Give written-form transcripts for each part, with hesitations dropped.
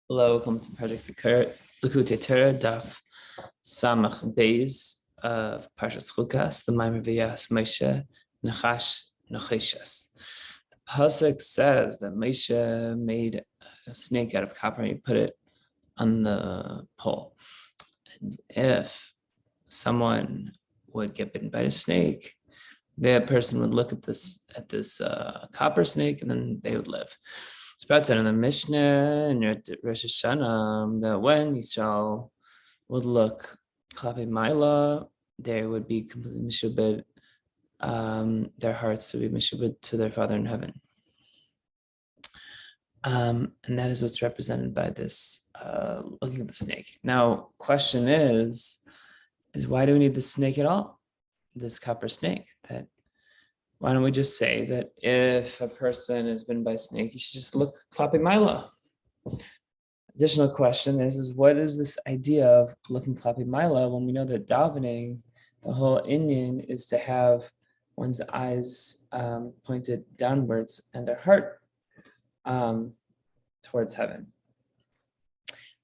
Hello, welcome to Project Likkutei Torah, Daf Samach Beis of Parshas Chukas, the Mimer Vi'as Moshe נחש נחeshas. The pasuk says that Moshe made a snake out of copper and he put it on the pole. And if someone would get bitten by a snake, the person would look at this copper snake and then they would live. It's brought down in the Mishnah and Rosh Hashanah that when Yisrael would look kלפי מעלה, they would be completely משעבד. Their hearts would be משעבד to their Father in heaven. And that is what's represented by this looking at the snake. Now, question is why do we need the snake at all? This copper snake. Why don't we just say that if a person has been by a snake, you should just look kלפי מעלה? Additional question is what is this idea of looking kלפי מעלה when we know that davening, the whole inyan is to have one's eyes pointed downwards and their heart towards heaven.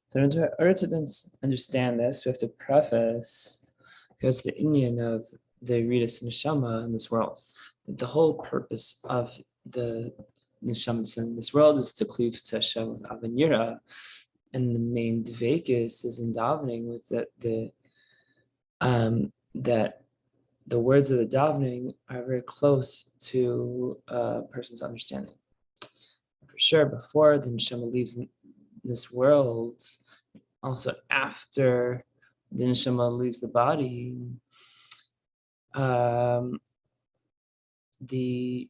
So in order to understand this, we have to preface because the inyan of the Yeridas and neshama in this world. The whole purpose of the neshama in this world is to cleave to Hashem with avanira, and the main dvek is in davening with that the words of the davening are very close to a person's understanding. For sure, before the neshama leaves this world, also after the neshama leaves the body, the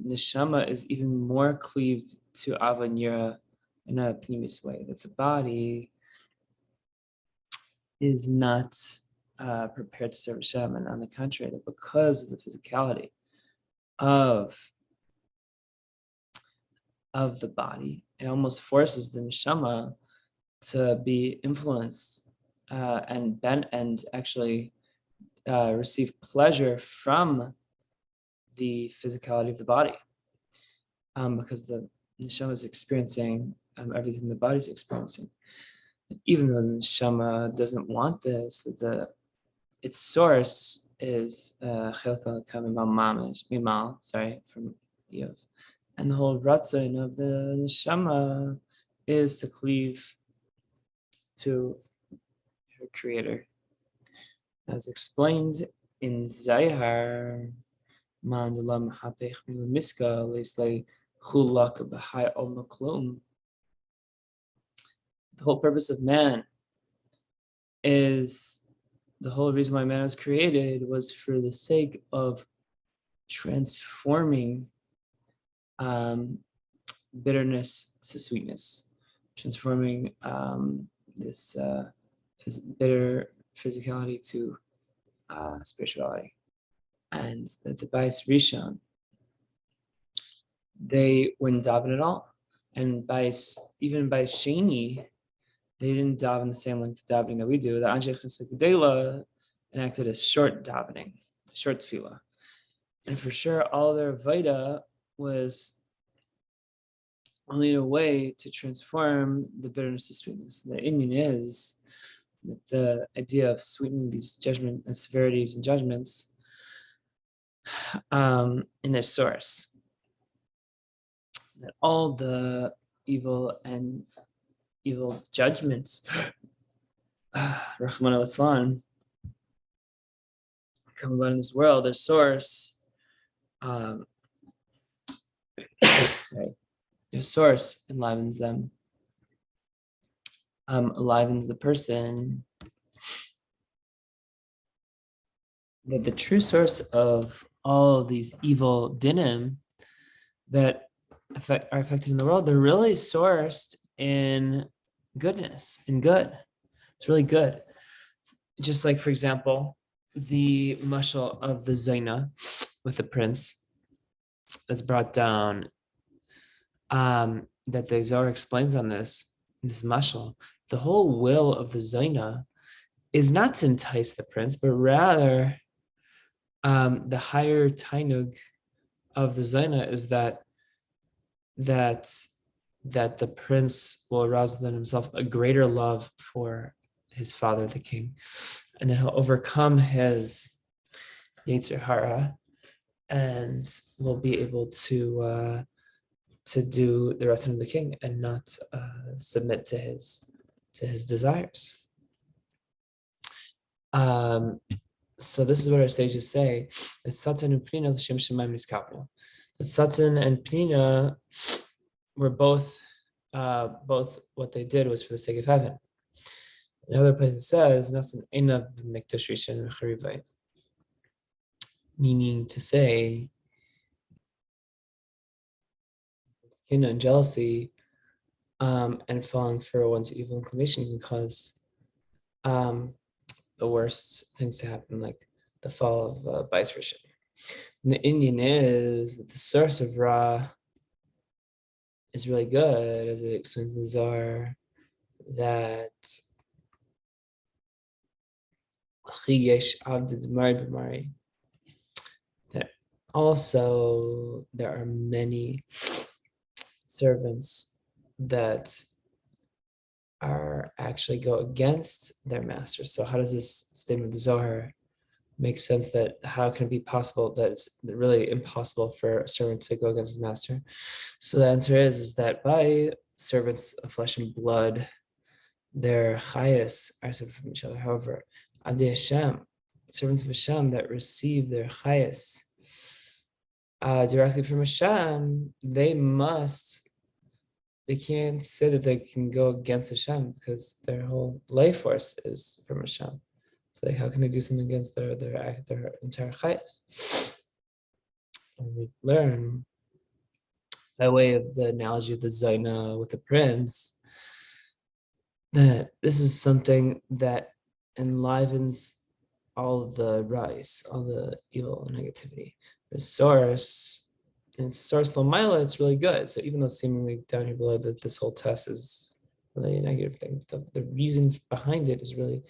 neshama is even more cleaved to avanira in a pnimis way, that the body is not prepared to serve Hashem, and on the contrary, that because of the physicality of the body, it almost forces the neshama to be influenced and actually receive pleasure from the physicality of the body, because the neshama is experiencing everything the body is experiencing. Even though the neshama doesn't want this, its source is from Yaakov, and the whole ratzon of the neshama is to cleave to her creator, as explained in Zayhar. The whole purpose of man is the whole reason why man was created was for the sake of transforming bitterness to sweetness, transforming this bitter physicality to spirituality. And the Bais Rishon, they wouldn't daven at all. And even by Sheni, they didn't daven the same length of davening that we do. The Anshe Chesed Gedela enacted a short davening, a short tefillah. And for sure, all their Vaida was only a way to transform the bitterness to sweetness. The inyan is that the idea of sweetening these judgment and severities and judgments in their source, that all the evil judgments Rahman al-Islam come about in this world, their source their source enlivens them, enlivens the person. That the true source of all of these evil dinim that are affected in the world, they're really sourced in goodness, in good. It's really good. Just like, for example, the mashal of the Zaina with the prince that's brought down, that the Zohar explains on this mashal. The whole will of the Zaina is not to entice the prince, but rather the higher tainug of the Zaina is that that the prince will arouse within himself a greater love for his father, the king, and then he'll overcome his Yetzer Hara and will be able to do the Ratzon of the king and not submit to his desires. So this is what our sages say: that Satan and Pnina l'shem shamayim niskapel. That Satan and Pnina were both what they did was for the sake of heaven. In other place it says, "Nasan einav b'mikdash rishon v'charivai," meaning to say, Kina and jealousy and falling for one's evil inclination can cause the worst things to happen, like the fall of vice versa. And the Indian is that the source of Ra is really good, as it explains in the Zohar, that that also there are many servants that are actually go against their master. So how does this statement of the Zohar make sense? That how can it be possible that it's really impossible for a servant to go against his master? So the answer is that by servants of flesh and blood, their chayas are separate from each other. However, Avdei Hashem, servants of Hashem that receive their chayas directly from Hashem, they can't say that they can go against Hashem because their whole life force is from Hashem. So how can they do something against their entire chayas? And we learn by way of the analogy of the Zaina with the prince that this is something that enlivens all of the rise, all the evil and negativity. The source, and source Lamaila, it's really good. So even though seemingly down here below that this whole test is really a negative thing, the reason behind it is really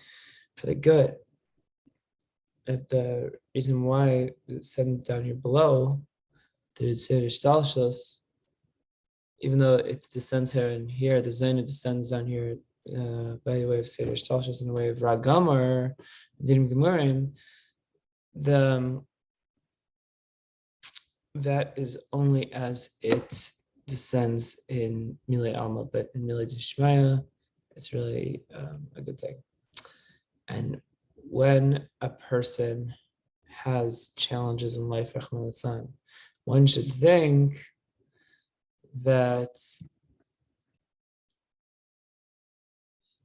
for the good. And the reason why it's said down here below, the Seder Stalshus, even though it descends here and here, the Zaina descends down here by the way of Seder Stalshus and the way of Ragamar, Dinim Gemurim, that is only as it descends in Milei Alma, but in Milei Dishmaya, it's really a good thing. And when a person has challenges in life, one should think that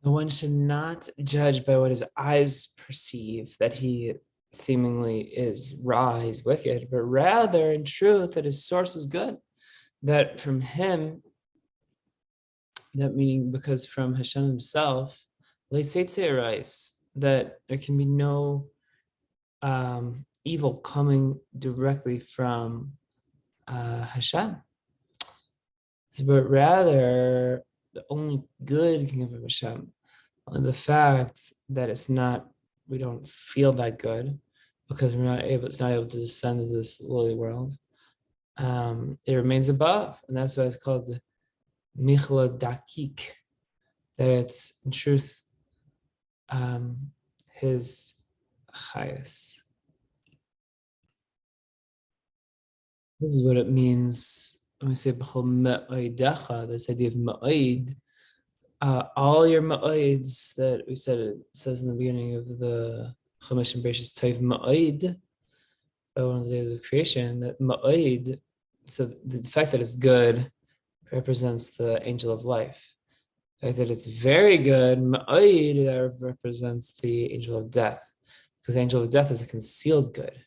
one should not judge by what his eyes perceive, that he seemingly is raw, he's wicked, but rather in truth that his source is good, that from him, that meaning because from Hashem himself, that there can be no evil coming directly from Hashem, but rather the only good can come from Hashem. Only the fact that we don't feel that good because it's not able to descend into this lowly world. It remains above, and that's why it's called the Michla Dakik, that it's in truth his chayas. This is what it means when we say b'chol me'oidecha, this idea of me'oid. All your me'oids that we said, it says in the beginning of the Chumash and Parshas Tov me'oid, one of the days of creation, that me'oid, so the fact that it's good represents the angel of life. The fact that it's very good, me'oid, that represents the angel of death, because the angel of death is a concealed good.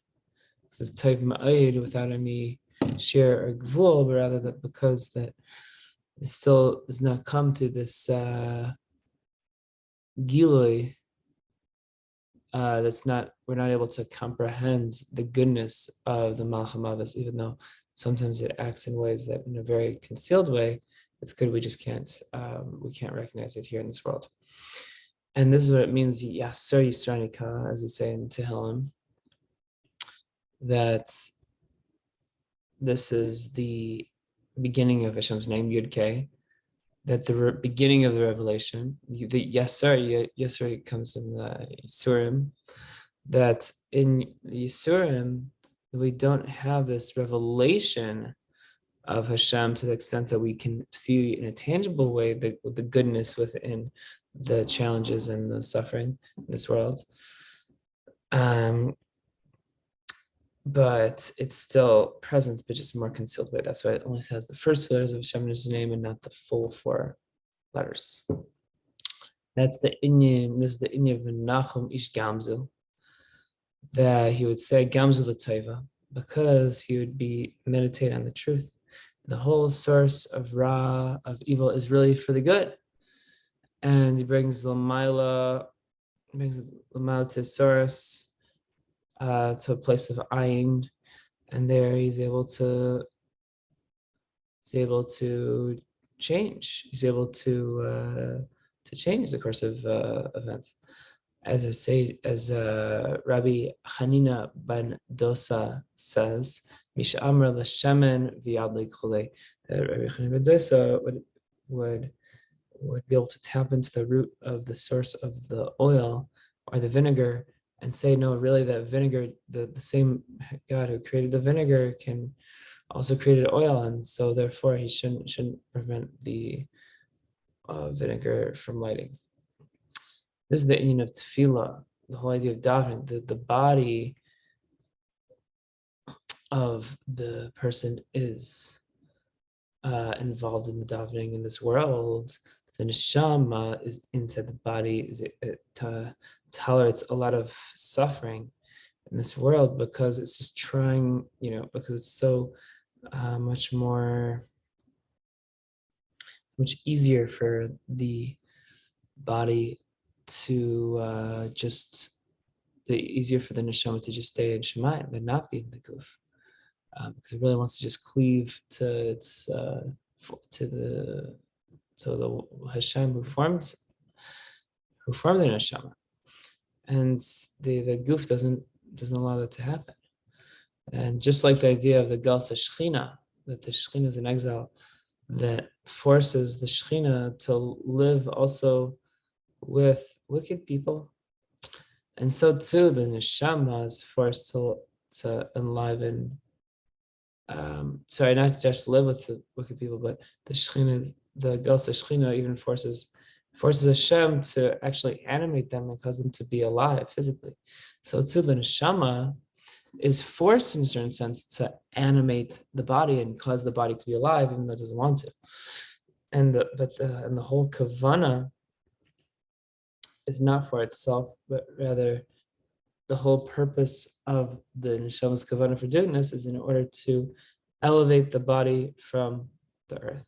It's Tov me'oid without any share or gvul, but rather that because that it still does not come to this gilui, we're not able to comprehend the goodness of the Malach HaMavis, even though sometimes it acts in ways that in a very concealed way, it's good, we just can't recognize it here in this world. And this is what it means, Yasser Yisranika, as we say in Tehillim, that this is the beginning of Hashem's name, Yud-Kei, that the beginning of the revelation, the Yasur comes in the Yisurim, that in the Yisurim, we don't have this revelation of Hashem to the extent that we can see in a tangible way the goodness within the challenges and the suffering in this world. But it's still present, but just more concealed way. That's why it only has the first letters of Hashem's name and not the full 4 letters. That's the inyan. This is the inyan of Nachum Ish Gamzu, that he would say Gamzu L'Taiva, because he would be meditate on the truth. The whole source of Ra, of evil, is really for the good. And he brings the Maila to his source, to a place of ayin, and there he's able to change. He's able to change the course of events. As Rabbi Hanina ben Dosa says, Misha Amr Leshemen v'yad Likkutei, that Rabbi Hanina ben Dosa would be able to tap into the root of the source of the oil or the vinegar and say, no, really, that vinegar, the same God who created the vinegar can also create oil, and so therefore he shouldn't prevent the vinegar from lighting. This is the inyan of tefillah, the whole idea of davening. The body of the person is involved in the davening in this world. The neshama is inside the body. It tolerates a lot of suffering in this world because it's just trying, because it's so much easier for the body to easier for the neshama to just stay in Shemayim but not be in the guf, because it really wants to just cleave to its to the Hashem who formed the neshama, and the guf doesn't allow that to happen. And just like the idea of the Galsa Shechina, that the Shechina is in exile, that forces the Shechina to live also with wicked people. And so too, the neshama is forced to enliven, not just live with the wicked people, but the Galsa Shechina even forces Hashem to actually animate them and cause them to be alive physically. So too, the neshama is forced in a certain sense to animate the body and cause the body to be alive, even though it doesn't want to. And the whole kavana is not for itself, but rather the whole purpose of the neshama's kavana for doing this is in order to elevate the body from the earth.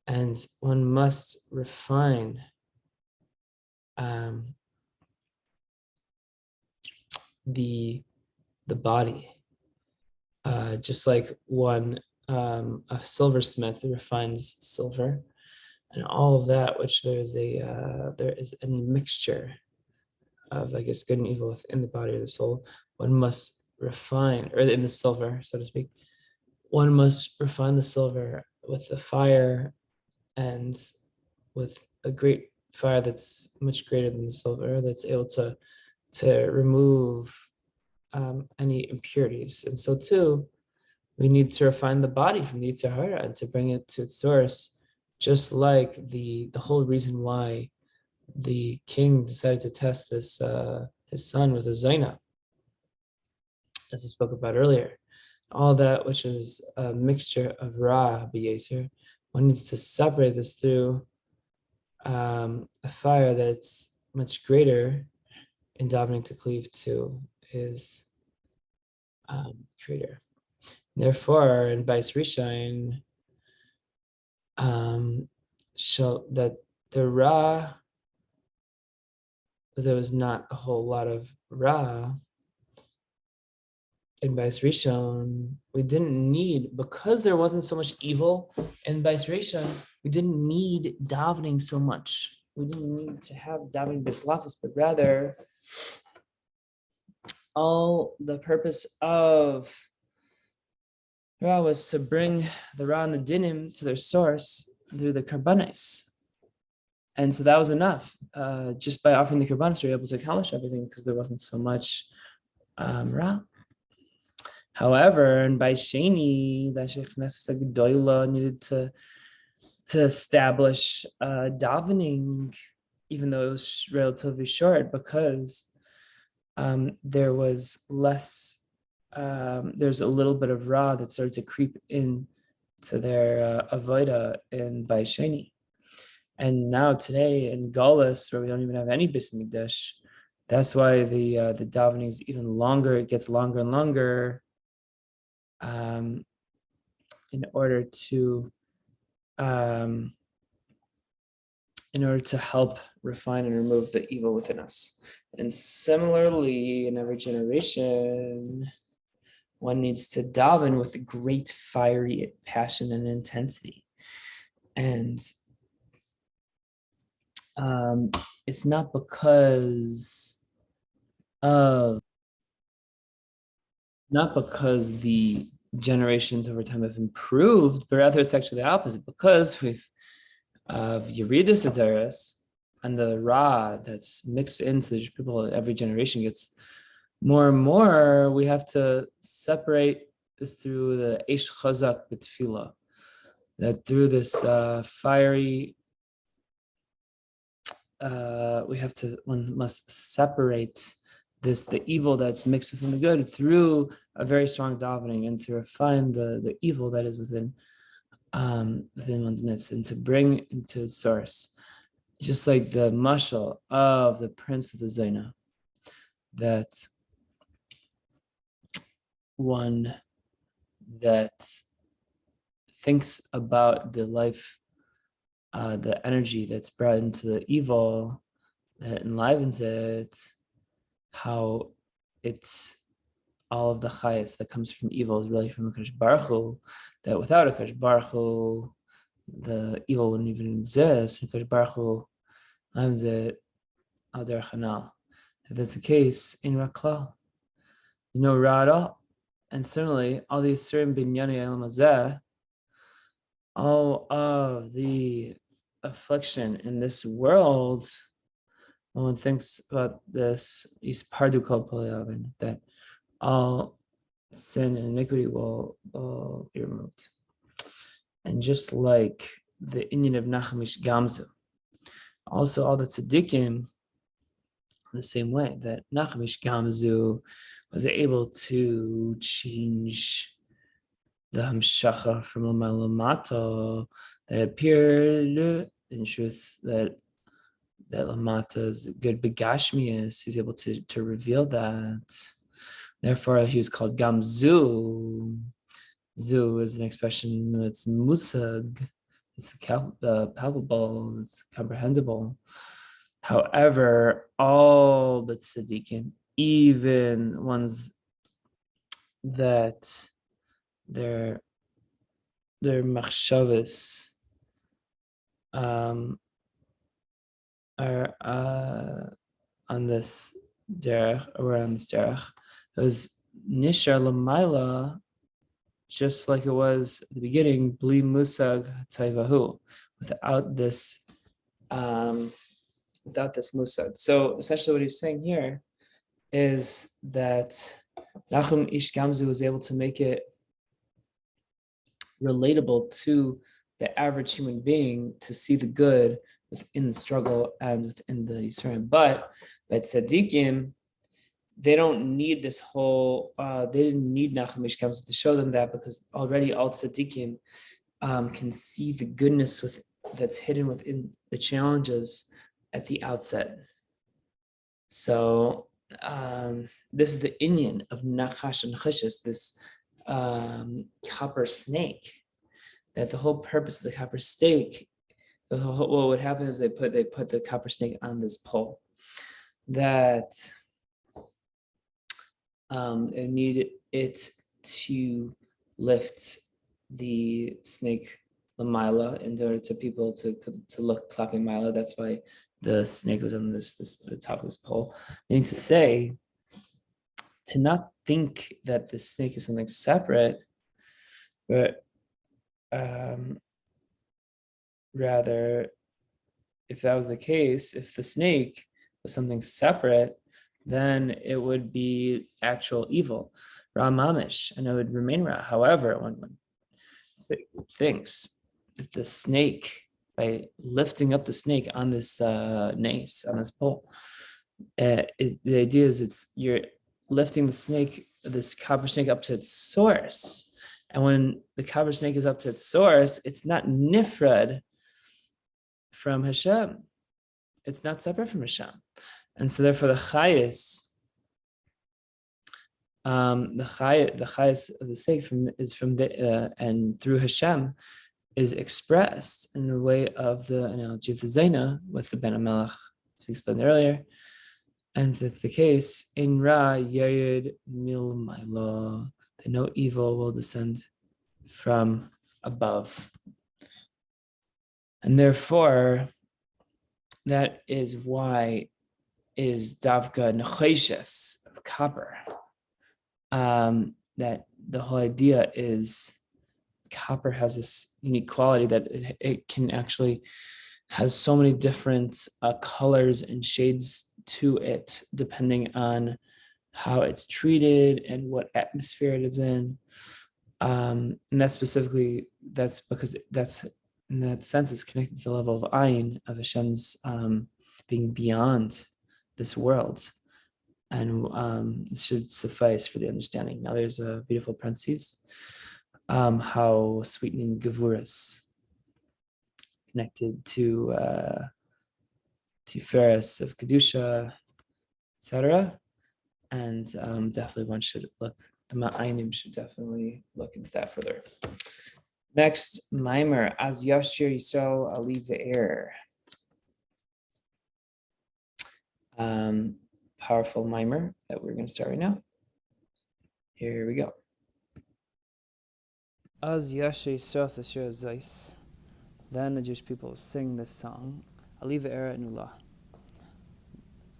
And one must refine the body, just like a silversmith refines silver, and all of that which there is a mixture of, I guess, good and evil within the body or the soul. One must refine, or in the silver, so to speak, one must refine the silver with the fire, and with a great fire that's much greater than the silver, that's able to remove any impurities. And so too, we need to refine the body from the Yetzer Hara and to bring it to its source, just like the whole reason why the king decided to test this his son with a zayna, as we spoke about earlier. All that which is a mixture of Ra b'Yeser, one needs to separate this through a fire that's much greater in davening to cleave to his creator. Therefore, in Bais Rishon, show that the Ra, there was not a whole lot of Ra. In Bais Rishon, we didn't need, because there wasn't so much evil in Bais Rishon, we didn't need davening so much. We didn't need to have davening bislafis, but rather all the purpose of Ra was to bring the Ra and the Dinim to their source, through the karbanis. And so that was enough. Just by offering the karbanis, we were able to accomplish everything because there wasn't so much ra. However, in Baisheni, that Sheikh Doila needed to establish davening, even though it was relatively short, because there was less, there's a little bit of ra that started to creep in to their avoda in Baisheni. And now today in Galus, where we don't even have any Bais Mikdash, that's why the davening is even longer. It gets longer and longer in order to help refine and remove the evil within us. And similarly, in every generation, one needs to daven with great fiery passion and intensity. And it's not because the generations over time have improved, but rather it's actually the opposite, because we've Yeridas and the ra that's mixed into the people, every generation gets more and more. We have to separate this through the Eish Chazak B'Tefillah, that through this fiery, one must separate the evil that's mixed within the good through a very strong davening, and to refine the evil that is within one's midst, and to bring into its source. Just like the mashal of the prince of the Zaina, that one that thinks about the life, the energy that's brought into the evil, that enlivens it, how it's all of the chayas that comes from evil is really from Akash Baruch Hu, that without Akash Baruch Hu, the evil wouldn't even exist. Akash Baruch Hu enlivens it al derech hanal. If that's the case, in Raklal, there's no ra at all. And similarly, all the Yisurim Binyani Elam Hazeh, all of the affliction in this world, when one thinks about this, is pardu kol palayavin, that all sin and iniquity will be removed. And just like the Indian of Nachamish Gamzu, also all the tzaddikim, the same way that Nachamish Gamzu was able to change the hamshacha from Lamata that appeared in truth, that Lamata's good begashmius, he's able to reveal that. Therefore, he was called Gamzu. Zu is an expression that's musag, it's palpable, it's comprehensible. However, all the tzaddikim, even ones that their machshavas are on this derech, around this derech, it was nishar l'mayla, just like it was at the beginning, bli musag taivahu, without this musag. So essentially what he's saying here is that Nachum Ish Gamzu was able to make it relatable to the average human being to see the good within the struggle and within the Yisrael. But tzaddikim, they don't need this whole, they didn't need Nachum Ish Gamzu to show them that, because already all tzaddikim can see the goodness that's hidden within the challenges at the outset. So this is the inyan of Nachash and Chishis, this copper snake, that the whole purpose of the copper snake, what would happen is they put the copper snake on this pole, that it needed it to lift the snake Lamaila in order to people to look kלפי מעלה. That's why the snake was on the top of this pole. Meaning to say, to not think that the snake is something separate, but rather, if that was the case, if the snake was something separate, then it would be actual evil, Ra Mamish, and it would remain Ra. However, when one thinks that the snake, by lifting up the snake on this nace, on this pole, the idea is you're lifting the snake, this copper snake, up to its source. And when the copper snake is up to its source, it's not nifrad from Hashem. It's not separate from Hashem. And so therefore the chayis, the chayis of the snake and through Hashem is expressed in the way of the analogy of the Zaina with the Ben Amelech, as we explained earlier. And if that's the case, in Ra Yerid Mil Mailo, that no evil will descend from above. And therefore, that is why it is davka נחושת of copper. That the whole idea is copper has this unique quality that it can actually has so many different colors and shades to it, depending on how it's treated and what atmosphere it is in. And that's because that's in that sense is connected to the level of ayin, of Hashem's being beyond this world. And this should suffice for the understanding. Now there's a beautiful parenthesis, how sweetening Gevuras connected to Tiferes of Kedusha, etc. And definitely one should look, the Ma'ayinim should definitely look into that further. Next, Mimer, Az Yashir Yisrael Ali Ve'er. Powerful mimer that we're going to start right now. Here we go. Az Yashir Yisrael Sashir Zais. Then the Jewish people sing this song, Ali Ve'er Nula.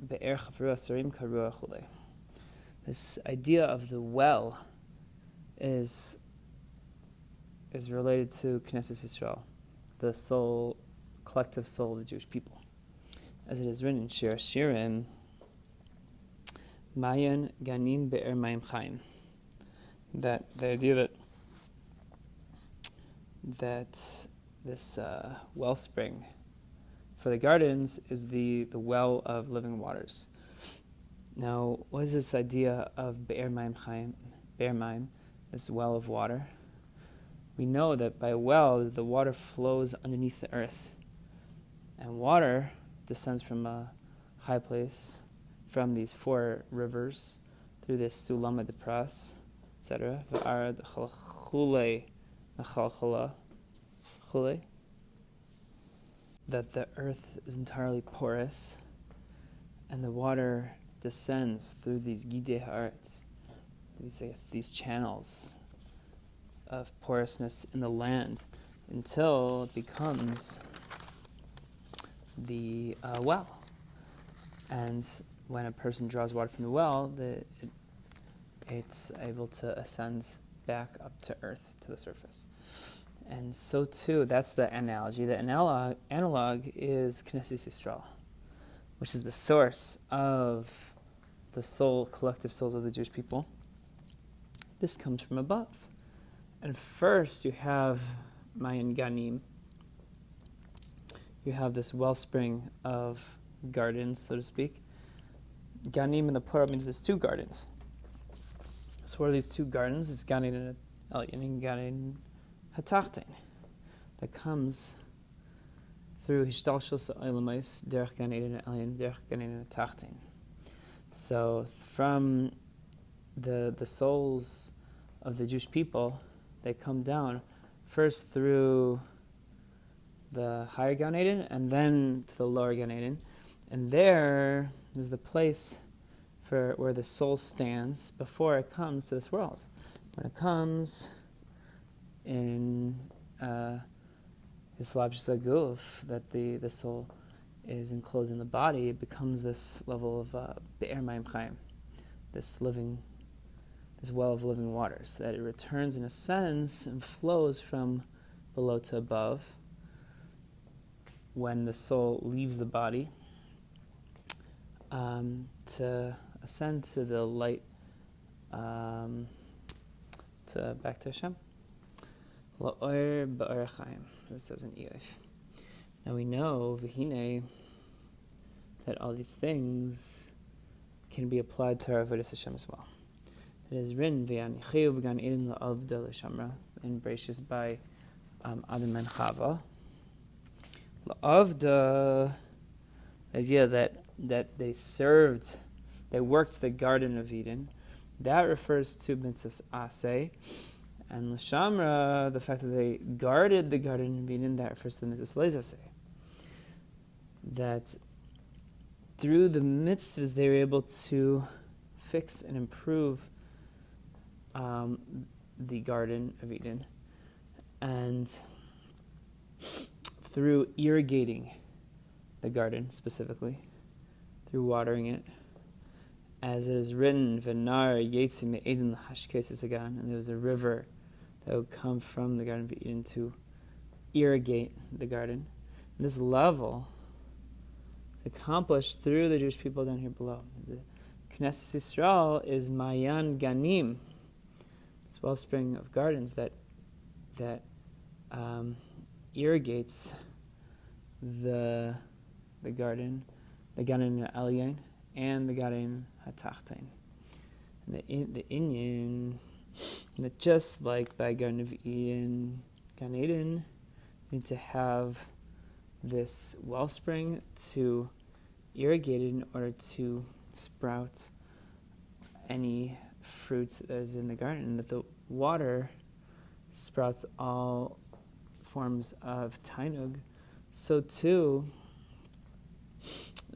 Be'er Chafru Asarim Karua Chule. This idea of the well is related to Knesset Yisrael, the soul, collective soul of the Jewish people. As it is written in Shir Shirim, Mayan Ganim Be'er Mayim Chaim. That the idea that this wellspring for the gardens is the well of living waters. Now, what is this idea of Be'er Mayim Chaim, Be'er Mayim, this well of water? We know that by well, the water flows underneath the earth. And water descends from a high place, from these 4 rivers, through this Sulam Depras, etc. That the earth is entirely porous, and the water descends through these Gidei Haaretz, these channels of porousness in the land, until it becomes the well. And when a person draws water from the well, it's able to ascend back up to earth, to the surface. And so too, that's the analogy. The analog is Knesset Yisrael, which is the source of the soul, collective souls of the Jewish people. This comes from above. And first you have Mayan Ganim. You have this wellspring of gardens, so to speak. Ganim in the plural means there's 2 gardens. So what are these 2 gardens? It's Ganin and Ganin Hatachtin, that comes through Hishtalshus Olamais, Derech Ganin and Elyon, Derech Ganin and Hatachtin. So from the souls of the Jewish people, they come down first through the higher Gan Eden and then to the lower Gan Eden. And there is the place for where the soul stands before it comes to this world. When it comes in Islab Shaguf, that the soul is enclosed in the body, it becomes this level of Be'er Mayim Chaim, this well of living waters, that it returns and ascends and flows from below to above. when the soul leaves the body, to ascend to the light, back to Hashem. This says in Yaakov. Now we know, v'hinei, that all these things can be applied to our avodas Hashem as well. It is written, in Parshas by Adam and Chava. The idea that they worked the Garden of Eden, that refers to mitzvahs aseh, and l'shamra, the fact that they guarded the Garden of Eden, that refers to the mitzvahs leizaseh. That through the mitzvahs they were able to fix and improve the Garden of Eden, and through irrigating the garden specifically, through watering it, as it is written, "V'nar yetzi me'eden l'hashkes again," and there was a river that would come from the Garden of Eden to irrigate the garden. And this level is accomplished through the Jewish people down here below. The Knesset Yisrael is Mayan Ganim, this wellspring of gardens that irrigates the garden, the Garden Elyon, and the Garden Hatachtain. And the Inyan, that just like by Garden of Eden, Gan Eden, we need to have this wellspring to irrigate it in order to sprout any fruit that is in the garden, and that the water sprouts all forms of tainug. So too,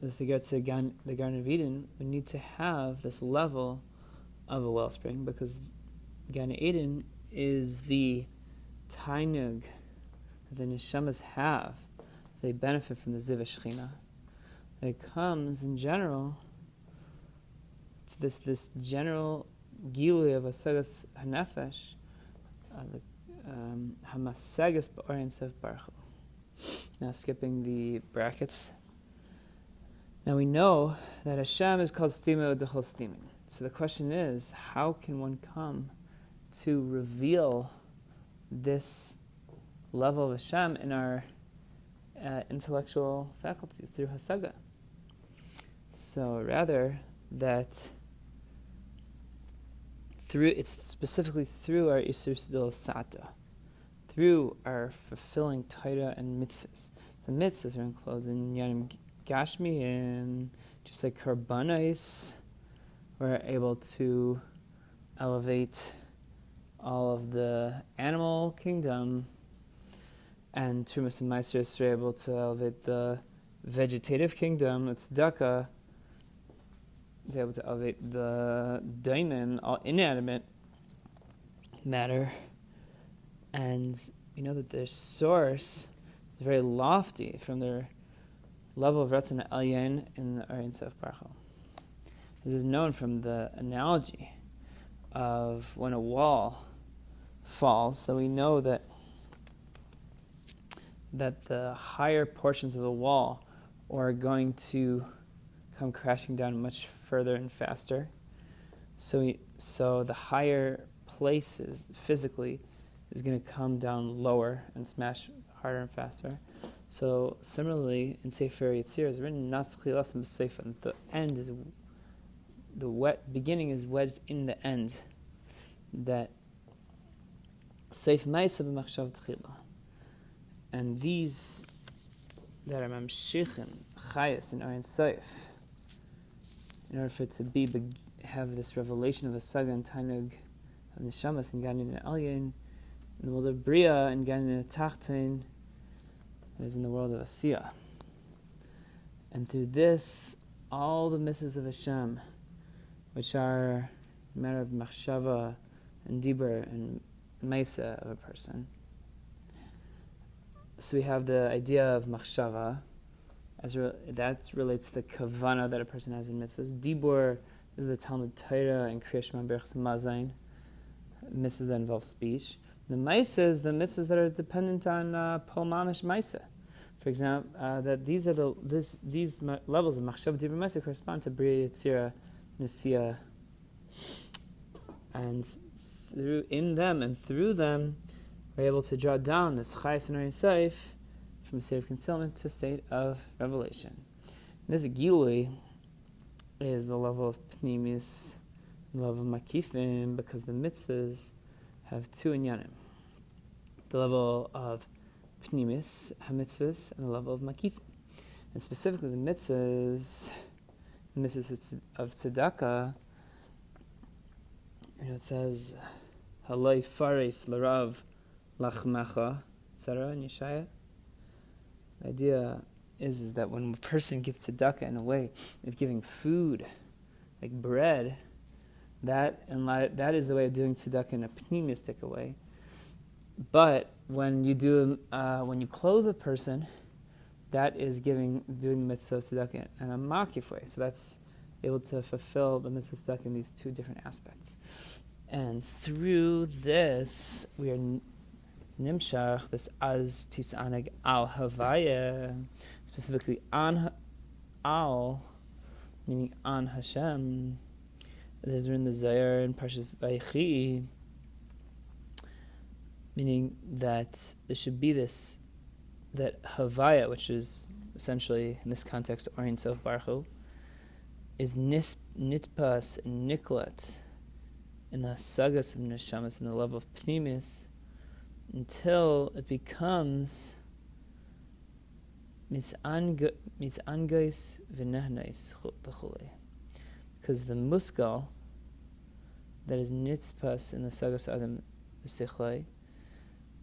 with regards to the Garden of Eden, we need to have this level of a wellspring, because Gan Eden is the tainug that the neshamas have. They benefit from the ziv shechina. It comes in general to this general gilui of asagas hanefesh, hamasagas ba'orin baruch. Now skipping the brackets. Now we know that Hashem is called stima udechol stimin. So the question is, how can one come to reveal this level of Hashem in our intellectual faculties through hasaga? So rather that it's specifically through our isur sidul sata, through our fulfilling Torah and mitzvahs. The mitzvahs are enclosed in yanim gashmi, and just like karbanos, we're able to elevate all of the animal kingdom, and Trumas and Meisters are able to elevate the vegetative kingdom. It's Tzedakah is able to elevate the daimon, all inanimate matter, and we know that their source is very lofty from their level of Ratzon Elyon in the Ein Sof Baruch Hu. This is known from the analogy of when a wall falls, so we know that the higher portions of the wall are going to come crashing down much further and faster. So the higher places physically is going to come down lower and smash harder and faster. So similarly, in Sefer Yetzirah is written, the end is beginning is wedged in the end. That Seif Ma'isa b'machshav tchila. And these that are mamshichin chayas in Ein Sof, in order for it to have this revelation of a saga and tainug of neshamas and Ganin and Elyon, in the world of Bria and Ganin and Tachtain, that is in the world of Asiyah. And through this, all the mitzvahs of Hashem, which are a matter of machshava and dibur and meisa of a person. So we have the idea of machshava, that relates to the kavana that a person has in mitzvahs. Dibur is the Talmud Torah and Kriyash Berachos Mazayin, mitzvahs that involve speech. The meisa is the mitzvahs that are dependent on pol mamish meisa. For example, that these levels of Machshavdim correspond to Bria, Yetzira, Nesiya, and in them and through them, we're able to draw down this Chayes and Saif from a state of concealment to a state of revelation. And this Gilui is the level of Pnimis, the level of Makifim, because the mitzvahs have two inyanim. The level of Pnimis, ha-mitzvahs, and the level of Makifim. And specifically the mitzvahs, and this is of tzedakah, it says, Halai fares larav lachmecha, etc. in Yeshaya. The idea is that when a person gives tzedakah in a way of giving food, like bread, that is the way of doing tzedakah in a pnimistic way. But when you clothe a person, that is doing the mitzvah of tzedakah in a makif way. So that's able to fulfill the mitzvah of tzedakah in these two different aspects. And through this, we are nimshach, this az tisaneg al havaya, specifically on al, meaning on Hashem. There's in the Zayar in Parshas Vayechi, meaning that there should be this, that havaya, which is essentially in this context Orin Sof Baruch, is nitpas and niklat in the sagas of neshamas, in the level of pnimis, until it becomes mitzangais v'nehnais b'chulei. Because the muskal that is nitpas in the sagas adam v'sichlei,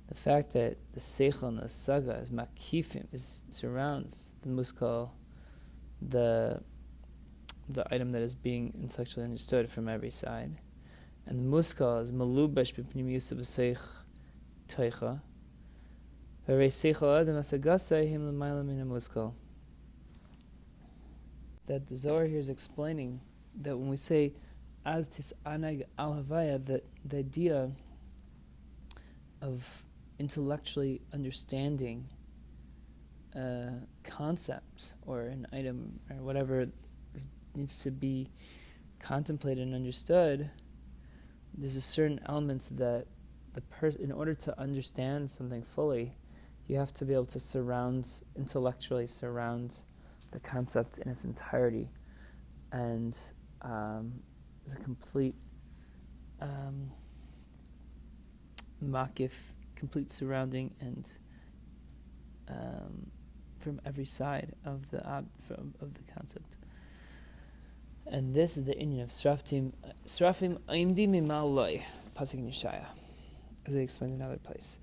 the fact that the seichel and the saga is makifim, surrounds the muskal, the item that is being intellectually understood from every side, and the muskal is malubash b'pnimius b'seich toicha. V'rei seichel adam asagasa him l'mayla min muskal. That the Zohar here is explaining that when we say as tis anag al havaya, that the idea of intellectually understanding a concept or an item or whatever needs to be contemplated and understood, there's a certain element that in order to understand something fully, you have to be able to intellectually surround the concept in its entirety, and there's a complete makif, complete surrounding, and from every side of the concept. And this is the inyan of Srafim Aimdim Imaloi, pasuk in Yeshaya, as I explained in another place.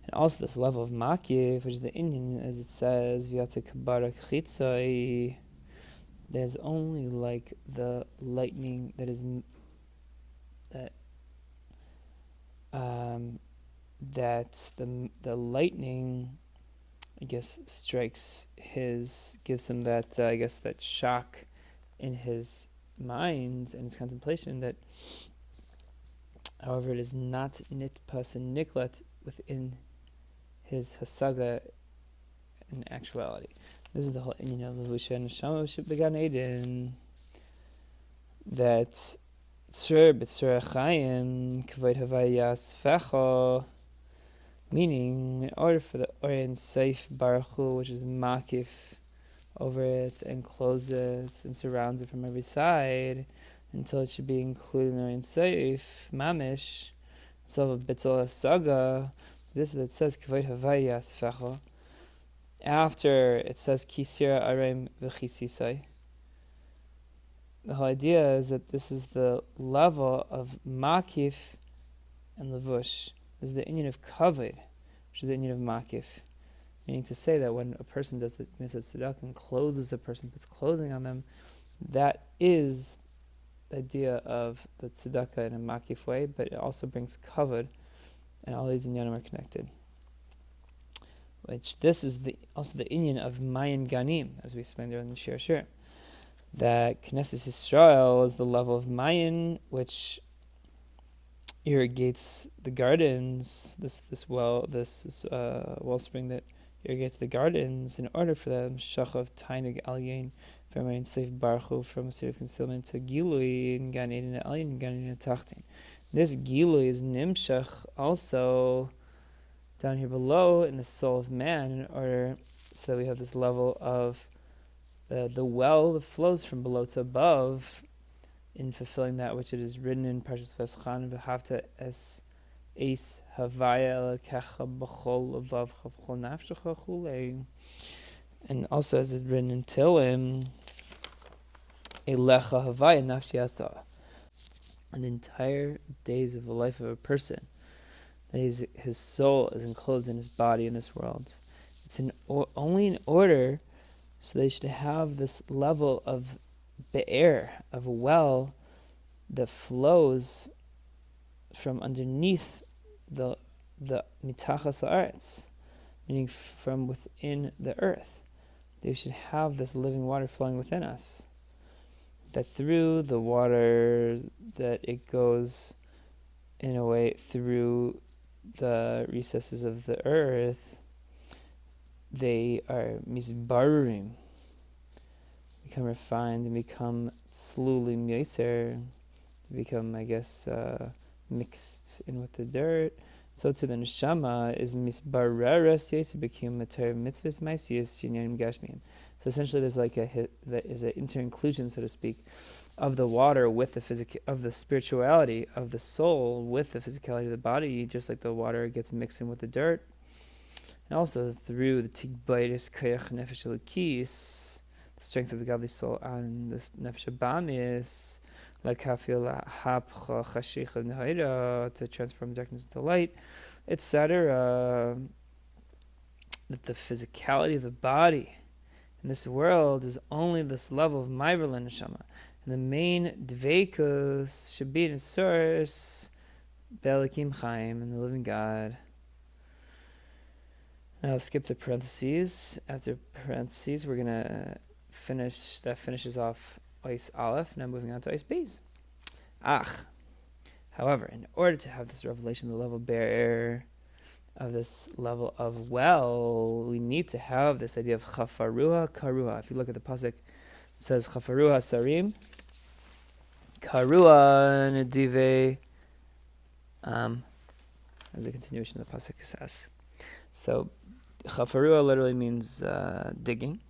And also this level of makif, which is the inyan, as it says, V'yatze kabarak chitzai, there's only like the lightning that the lightning, I guess, gives him that that shock in his mind and his contemplation, that however it is not nitpas and niklat within his hasaga in actuality. This is the whole inyan of Lavusha and Neshama B'Gan that Tzur b'Tzur Achayim K'vayt Havayas Fecho, meaning in order for the Orin Seif Baruch Hu, which is makif over it and close it and surrounds it from every side until it should be included in Orin Seif Mamish, so of B'Tzol Saga, this that says K'vayt Havayas Fecho, after it says Kisira Arem V'Chisisai. The whole idea is that this is the level of makif and lavush. This is the inyan of kavod, which is the inyan of makif. Meaning to say that when a person does the mitzvah tzedakah and clothes a person, puts clothing on them, that is the idea of the tzedakah in a makif way, but it also brings kavod, and all these inyanim are connected. Which this is also the inyan of Mayan Ganim, as we explained during the Shir. That Knesset Yisrael is the level of Mayan, which irrigates the gardens. This wellspring that irrigates the gardens in order for them shachav tainig alien from ein safe barchu from a state of concealment to gilui in gan eden alien in gan eden tachtin. This gilui is nimshach also down here below in the soul of man in order so that we have this level of the well that flows from below to above in fulfilling that which it is written in Parshas V'eschan v'havta es eis havaya elekecha b'chol levavcha b'chol nafshecha chulei. And also as it's written in Tehillim, elecha havaya nafshi asa. And the entire days of the life of a person, that his soul is enclosed in his body in this world. It's only in order so they should have this level of be'er, of a well that flows from underneath the mitachas haaretz, meaning from within the earth. They should have this living water flowing within us. That through the water that it goes in a way through the recesses of the earth, they are misbarurim, become refined and become slowly myoser, become, I guess, mixed in with the dirt. So to the neshama is misbareres yesi became mater mitzvahs maisius shinyanim gashmiyim. So essentially, there's like an inter-inclusion, so to speak, of the water with the of the spirituality of the soul with the physicality of the body, just like the water gets mixed in with the dirt. And also through the tigbayris koyach nefesh elokis, the strength of the godly soul, and the nefesh abamis, like hafil hapcha chashicha nehayra, to transform darkness into light, etc. That the physicality of the body in this world is only this level of ma'aver l'neshama, and the main dveikus should be in its source, be'elakim chaim, and the living God. Now I'll skip to parentheses. After parentheses, we're going to finish, that finishes off Ois Aleph, now moving on to Ois Beis. However, in order to have this revelation, the level bearer of this level of well, we need to have this idea of chafaruha karuha. If you look at the pasuk, it says chafaruha sarim, karuha nedive, as a continuation of the pasuk says. So, chafarua literally means digging.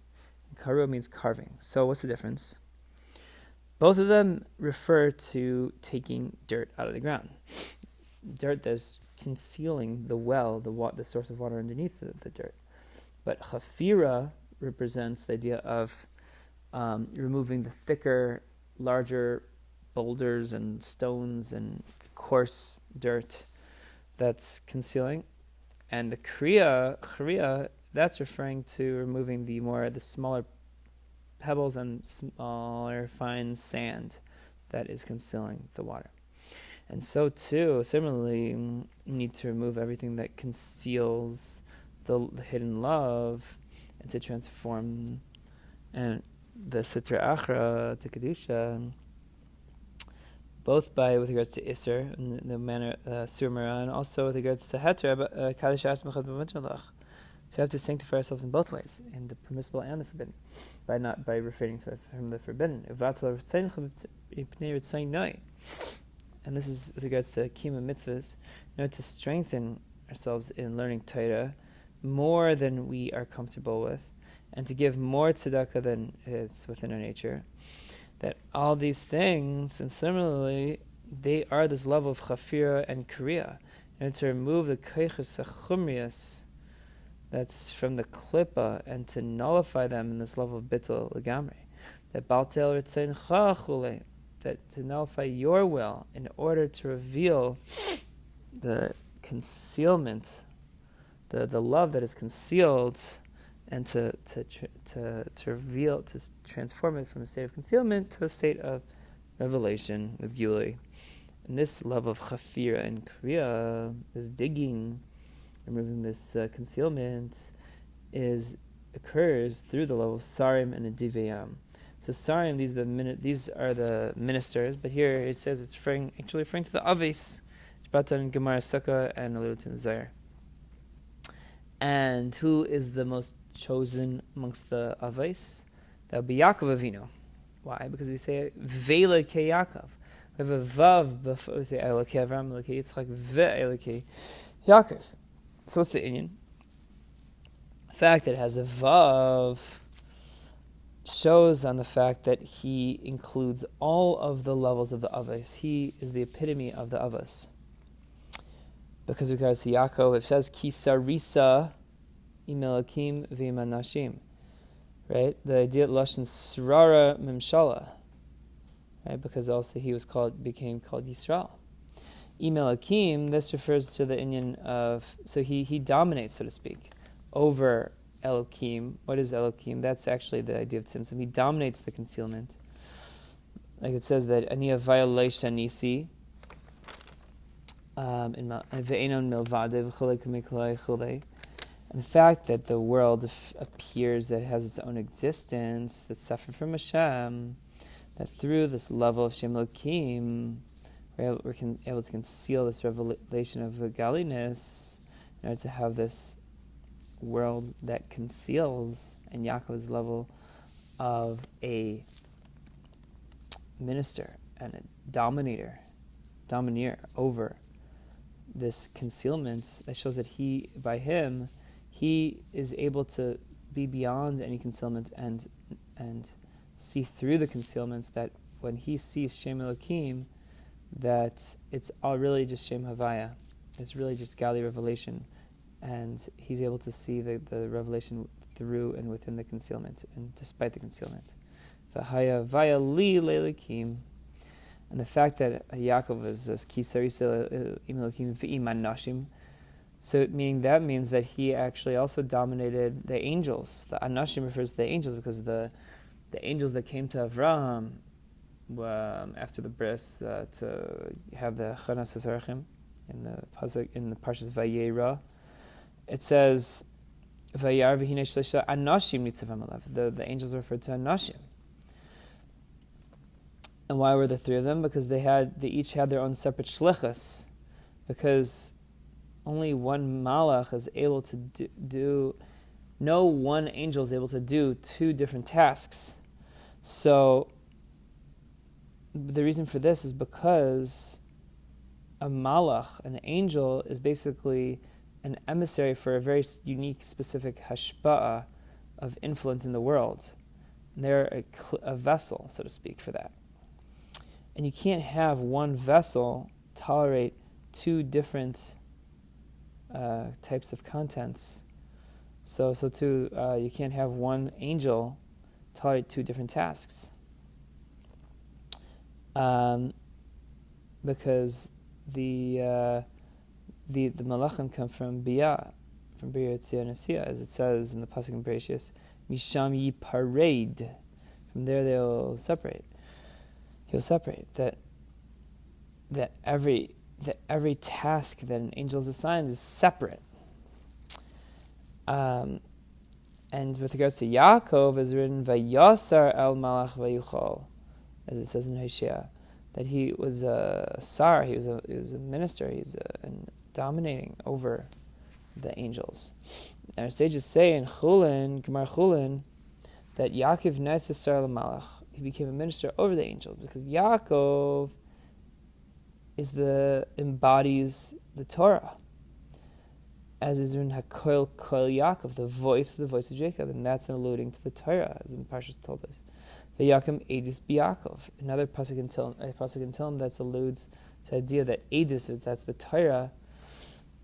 Karua means carving. So what's the difference? Both of them refer to taking dirt out of the ground. Dirt that's concealing the well, the source of water underneath the dirt. But chafira represents the idea of removing the thicker, larger boulders and stones and coarse dirt that's concealing. And the kriya, that's referring to removing the smaller pebbles and smaller fine sand that is concealing the water. And so too, similarly, you need to remove everything that conceals the hidden love and to transform and the sitra achra to kedusha, both with regards to Isser, in the manner Surmara, and also with regards to Heter, Kaddish Asmachad B'Mitzvah. So we have to sanctify ourselves in both ways, in the permissible and the forbidden, by refraining from the forbidden. And this is with regards to Kima Mitzvahs, to strengthen ourselves in learning Torah more than we are comfortable with, and to give more tzedakah than is within our nature. That all these things, and similarly, they are this level of chafira and kriya, and to remove the koiches achumrius that's from the klippa, and to nullify them in this level of bittul legamri. That baltel ritzeincha chule, that to nullify your will in order to reveal the concealment, the love that is concealed, and to reveal, to transform it from a state of concealment to a state of revelation with Gilui. And this love of chafira and kriya, this digging, removing this concealment, occurs through the level of sarim and adivayam. So sarim, these are the ministers, but here it says it's actually referring to the aves, Shbatan, Gemara, Sukkah, and Alut and Zayr. And who is the most chosen amongst the avos? That would be Yaakov Avinu. Why? Because we say Vela ke Yaakov. We have a vav before we say Elokei Avram, Elokei Yitzchak, Elokei Yaakov. So what's the inyan? The fact that it has a vav shows on the fact that he includes all of the levels of the avos. He is the epitome of the avos. Because with regards to Yaakov, it says Ki sarisa im Elokim v'im anashim. Right? The idea lashon srara mimshala. Right? Because also he became called Yisrael. Im Elokim, this refers to the inyan of, so he dominates, so to speak, over Elokim. What is Elokim? That's actually the idea of Tzimtzum. He dominates the concealment. Like it says that Ani avaya shanisi and the fact that the world appears that it has its own existence, that's separate from Hashem, that through this level of Shem Elokim, we're able to conceal this revelation of godliness in order to have this world that conceals, and Yaakov's level of a minister and a domineer over this concealment, that shows that he is able to be beyond any concealment and see through the concealments, that when he sees Shem Elokim, that it's all really just Shem Havaya. It's really just godly revelation, and he's able to see the revelation through and within the concealment, and despite the concealment. V'haya vaya li le'elokim. And the fact that Yaakov is Ki sarisa im Elokim v'im anashim, so that means that he actually also dominated the angels. The anashim refers to the angels because the angels that came to Avraham after the bris to have the chanas hasarachim in the Parshas Vayera, it says Vayar v'hinei shleisha anashim nitzavam alav. The angels are referred to anashim. And why were there three of them? Because they each had their own separate shlichus. Because only one malach is able to do. No one angel is able to do two different tasks. So the reason for this is because a malach, an angel, is basically an emissary for a very unique, specific hashpa'ah of influence in the world. And they're a vessel, so to speak, for that. And you can't have one vessel tolerate two different types of contents. So too, you can't have one angel tolerate two different tasks. Because the malachim come from biyah, from biyah tzionasiya, as it says in the pasuk in Parshas, misham yipared. From there they'll separate. He'll separate that every task that an angel is assigned is separate. And with regards to Yaakov, is written Vayasar el Malach Vayuchol, as it says in Hosea, that he was a sar, he was a minister, he was dominating over the angels. And our sages say in Chulin, Gemar Chulin, that Yaakov Neisasar el Malach, he became a minister over the angels, because Yaakov embodies the Torah, as is in Hakoil Koil Yaakov, the voice of Jacob, and that's alluding to the Torah, as in Parshas told us. V'yakim Edus B'Yaakov, another pasuk in Tehillim that alludes to the idea that Edus, that's the Torah,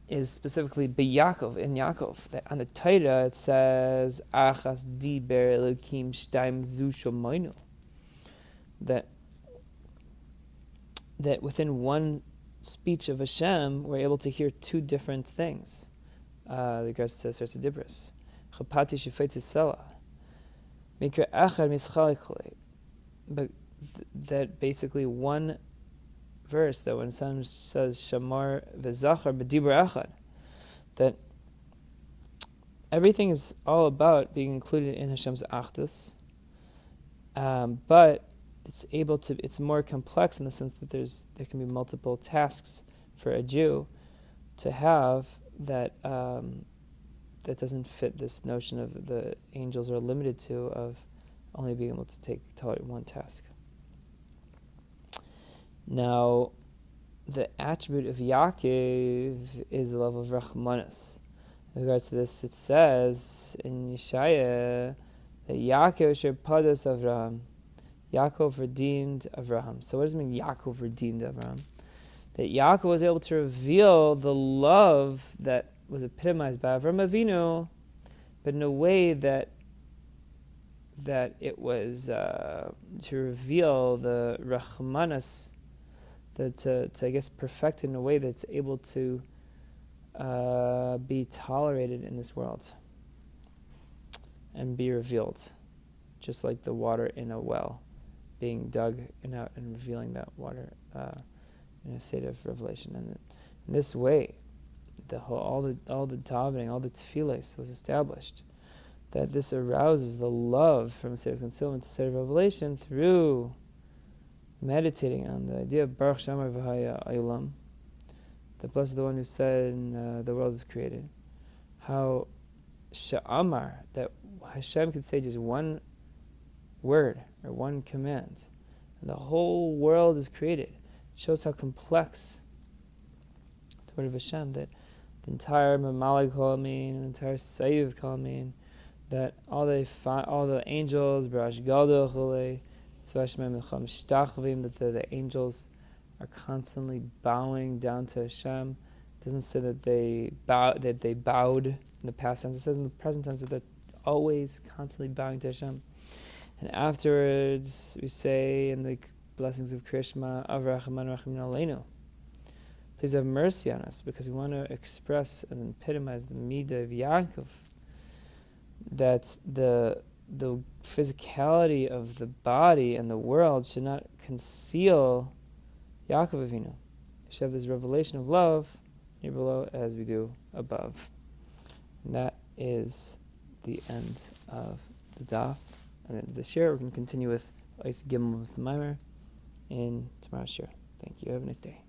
is specifically B'Yaakov, in Yaakov. That on the Torah it says Achas Diber Elokim Shtaim Zu Shomaynu. That within one speech of Hashem, we're able to hear two different things. Regards to Sarsa Dibris. Chapati Shifetz Sela. Mikra Echad Mischalik. But that basically one verse, that when someone says Shamar V'Zachar B'Dibur Echad, that everything is all about being included in Hashem's Achdus, but it's more complex in the sense that there can be multiple tasks for a Jew to have that that doesn't fit this notion of the angels are limited to of only being able to tolerate one task. Now, the attribute of Yaakov is the love of Rachmanis. In regards to this, it says in Yeshaya that Yaakov asher pados Avraham. Yaakov redeemed Avraham. So what does it mean Yaakov redeemed Avraham? That Yaakov was able to reveal the love that was epitomized by Avraham Avinu, but in a way that it was to reveal the Rachmanis, to I guess perfect in a way that's able to be tolerated in this world and be revealed, just like the water in a well being dug and out and revealing that water in a state of revelation. And in this way, all the davening, all the tefillas was established, that this arouses the love from a state of concealment to a state of revelation through meditating on the idea of Baruch Shamar v'haya Olam, the blessed the one who said the world is created. How Sha'amar, that Hashem could say just one word or one command, and the whole world is created. It shows how complex the word of Hashem, that the entire Mamalik Kolamin, the entire Sayiv Kolamin, that all the angels, Barash Gadol Chulei, that the angels are constantly bowing down to Hashem. It doesn't say that they bowed in the past tense. It says in the present tense that they're always constantly bowing to Hashem. And afterwards, we say in the blessings of Krishma, Avrahman Rachim Aleinu, please have mercy on us, because we want to express and epitomize the midah of Yaakov, that the physicality of the body and the world should not conceal Yaakov Avinu. We should have this revelation of love here below as we do above. And that is the end of the daf. And then this year we're going to continue with Eis Gimel with the Mimer in tomorrow's share. Thank you. Have a nice day.